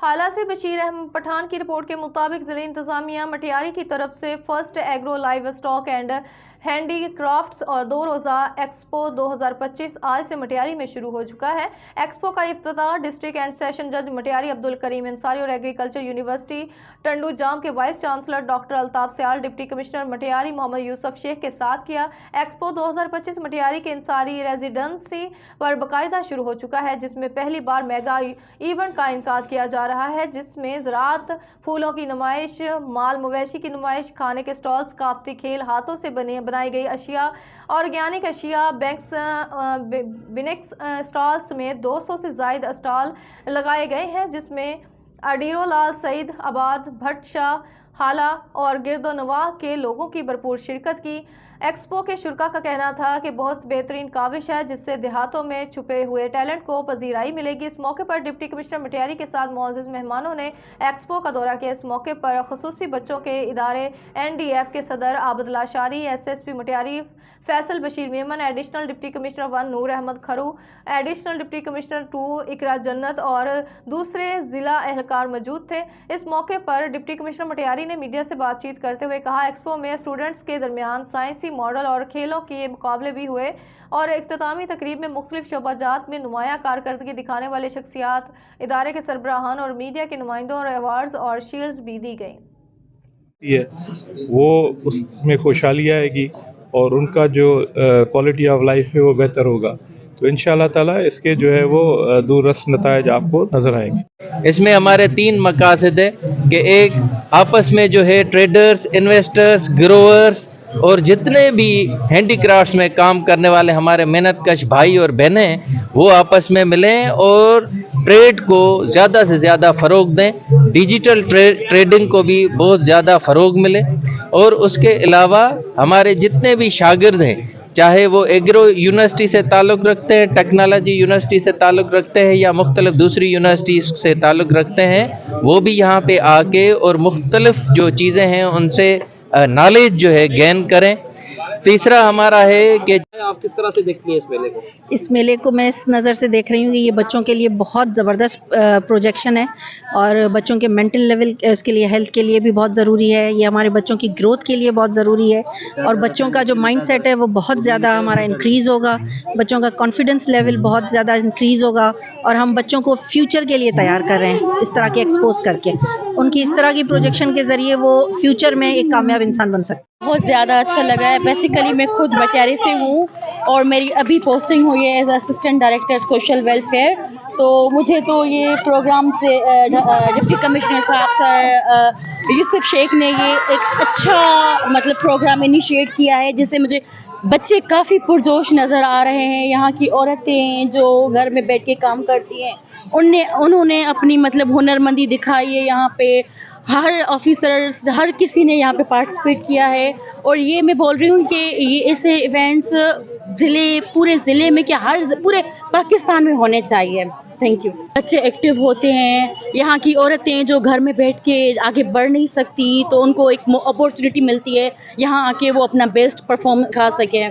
حالہ سے بشیر احمد پٹھان کی رپورٹ کے مطابق ضلع انتظامیہ مٹیاری کی طرف سے first agro live stock and handy crafts اور 2 روزہ ایکسپو 2025 آج سے مٹیاری میں شروع ہو چکا ہے۔ ایکسپو کا افتتاح ڈسٹرکٹ اینڈ سیشن جج مٹیاری عبدالکریم انصاری اور ایگریکلچر یونیورسٹی ٹنڈو جام کے وائس چانسلر ڈاکٹر الطاف سیال، ڈپٹی کمشنر مٹیاری محمد یوسف شیخ کے ساتھ کیا۔ ایکسپو 2025 مٹیاری کے انصاری ریزیڈنسی پر باقاعدہ شروع ہو چکا ہے، جس میں پہلی بار میگا ایونٹ کا انعقاد کیا جا رہا ہے، جس میں زراعت، پھولوں کی نمائش، مال مویشی کی نمائش، کھانے کے سٹالز، ثقافتی کھیل، ہاتھوں سے بنائی گئی اشیاء، آرگینک اشیاء، بینکس سٹال سمیت 200 سے زائد اسٹال لگائے گئے ہیں، جس میں اڈیرو لال سعید آباد، بھٹ شاہ، حالہ اور گرد و نواح کے لوگوں کی بھرپور شرکت کی۔ ایکسپو کے شرکاء کا کہنا تھا کہ بہت بہترین کاوش ہے، جس سے دیہاتوں میں چھپے ہوئے ٹیلنٹ کو پذیرائی ملے گی۔ اس موقع پر ڈپٹی کمشنر مٹیاری کے ساتھ معزز مہمانوں نے ایکسپو کا دورہ کیا۔ اس موقع پر خصوصی بچوں کے ادارے NDF کے صدر Abidullah Shari, SSP Matiari Faisal Bashir Memon, additional deputy commissioner 1 Noor Ahmed Khuhro, additional deputy commissioner 2 Iqra Jannat اور دوسرے ضلع اہلکار موجود تھے۔ اس موقع پر ڈپٹی کمشنر مٹیاری نے میڈیا سے بات چیت کرتے ہوئے کہا، ایکسپو میں اسٹوڈنٹس کے درمیان سائنسی ماڈل اور کھیلوں کے مقابلے بھی ہوئے اور اختتامی تقریب میں مختلف شعبہ جات میں نمایاں کارکردگی دکھانے والے شخصیات، ادارے کے سربراہان اور میڈیا کے نمائندوں اور ایوارڈز اور شیلڈز بھی دی گئیں۔ وہ اس میں خوشحالی آئے گی اور ان کا جو کوالٹی آف لائف ہے وہ بہتر ہوگا، تو انشاءاللہ تعالیٰ اس کے جو ہے وہ دور رس نتائج آپ کو نظر آئیں گے۔ اس میں ہمارے 3 مقاصد ہیں کہ ایک آپس میں جو ہے ٹریڈرز، انویسٹرز، گروورز اور جتنے بھی ہینڈی کرافٹس میں کام کرنے والے ہمارے محنت کش بھائی اور بہنیں ہیں وہ آپس میں ملیں اور ٹریڈ کو زیادہ سے زیادہ فروغ دیں، ڈیجیٹل ٹریڈنگ کو بھی بہت زیادہ فروغ ملے، اور اس کے علاوہ ہمارے جتنے بھی شاگرد ہیں، چاہے وہ ایگرو یونیورسٹی سے تعلق رکھتے ہیں، ٹیکنالوجی یونیورسٹی سے تعلق رکھتے ہیں یا مختلف دوسری یونیورسٹیز سے تعلق رکھتے ہیں، وہ بھی یہاں پہ آ کے اور مختلف جو چیزیں ہیں ان سے نالج جو ہے گین کریں۔ تیسرا ہمارا ہے کہ آپ کس طرح سے دیکھتی ہیں اس میلے کو؟ اس میلے کو میں اس نظر سے دیکھ رہی ہوں کہ یہ بچوں کے لیے بہت زبردست پروجیکشن ہے، اور بچوں کے مینٹل لیول اس کے لیے، ہیلتھ کے لیے بھی بہت ضروری ہے، یہ ہمارے بچوں کی گروتھ کے لیے بہت ضروری ہے، اور بچوں کا جو مائنڈ سیٹ ہے وہ بہت زیادہ ہمارا انکریز ہوگا، بچوں کا کانفیڈنس لیول بہت زیادہ انکریز ہوگا، اور ہم بچوں کو فیوچر کے لیے تیار کر رہے ہیں اس طرح کے ایکسپوز کر کے، ان کی اس طرح کی پروجیکشن کے ذریعے وہ فیوچر میں ایک کامیاب انسان بن سکتے ہیں۔ بہت زیادہ اچھا لگا ہے۔ بیسیکلی میں خود مٹیاری سے ہوں اور میری ابھی پوسٹنگ ہوئی ہے as assistant director social welfare, تو مجھے تو یہ پروگرام سے ڈپٹی کمشنر صاحب سر یوسف شیخ نے یہ ایک اچھا پروگرام انیشیٹ کیا ہے، جس سے مجھے بچے کافی پرجوش نظر آ رہے ہیں۔ یہاں کی عورتیں جو گھر میں بیٹھ کے کام کرتی ہیں، انہوں نے اپنی ہنرمندی دکھائی ہے۔ یہاں پہ ہر آفیسرز، ہر کسی نے یہاں پہ پارٹیسپیٹ کیا ہے، اور یہ میں بول رہی ہوں کہ یہ ایسے ایونٹس پورے ضلع میں کیا پورے پاکستان میں ہونے چاہیے۔ Thank you. بچے ایکٹیو ہوتے ہیں، یہاں کی عورتیں جو گھر میں بیٹھ کے آگے بڑھ نہیں سکتی تو ان کو ایک اپورچونٹی ملتی ہے یہاں آ کے وہ اپنا بیسٹ پرفارم دکھا سکیں۔